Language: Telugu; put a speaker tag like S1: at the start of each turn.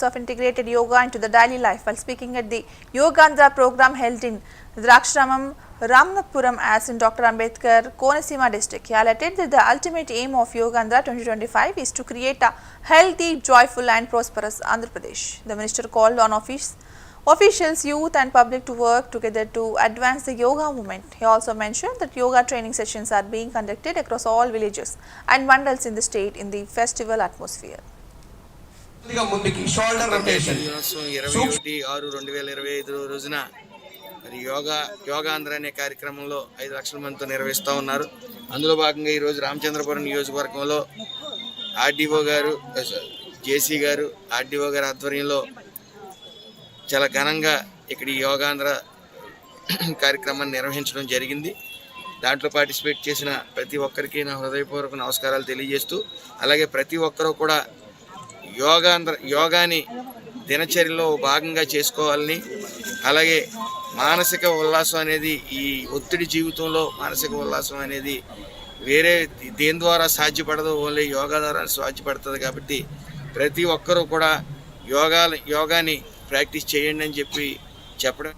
S1: of integrated yoga into the daily life. While speaking at the Yogandhra program held in Drakshramam, Ramnapuram as in Dr. Ambedkar, Konesima district, he highlighted that the ultimate aim of Yogandhra 2025 is to create a healthy, joyful and prosperous Andhra Pradesh. The minister called on officials, youth and public to work together to advance the yoga movement. He also mentioned that yoga training sessions are being conducted across all villages and mandals in the state in the festival atmosphere.
S2: Shoulder rotation 21/6/2025 రోజున మరి యోగాంధ్ర అనే కార్యక్రమంలో 5 లక్షల మందితో నిర్వహిస్తూ ఉన్నారు. అందులో భాగంగా ఈరోజు రామచంద్రపురం నియోజకవర్గంలో ఆర్డీఓ గారు, జేసీ గారు, ఆర్డీఓ గారి ఆధ్వర్యంలో చాలా ఘనంగా ఇక్కడ యోగాంధ్ర కార్యక్రమాన్ని నిర్వహించడం జరిగింది. దాంట్లో పార్టిసిపేట్ చేసిన ప్రతి ఒక్కరికి నా హృదయపూర్వక నమస్కారాలు తెలియజేస్తూ, అలాగే ప్రతి ఒక్కరూ కూడా యోగాని దినచర్యలో భాగంగా చేసుకోవాలని, అలాగే మానసిక ఉల్లాసం అనేది ఈ ఒత్తిడి జీవితంలో మానసిక ఉల్లాసం అనేది వేరే దేని ద్వారా సాధ్యపడదు, ఓన్లీ యోగా ద్వారా సాధ్యపడుతుంది. కాబట్టి ప్రతి ఒక్కరూ కూడా యోగాని ప్రాక్టీస్ చేయండి అని చెప్పడం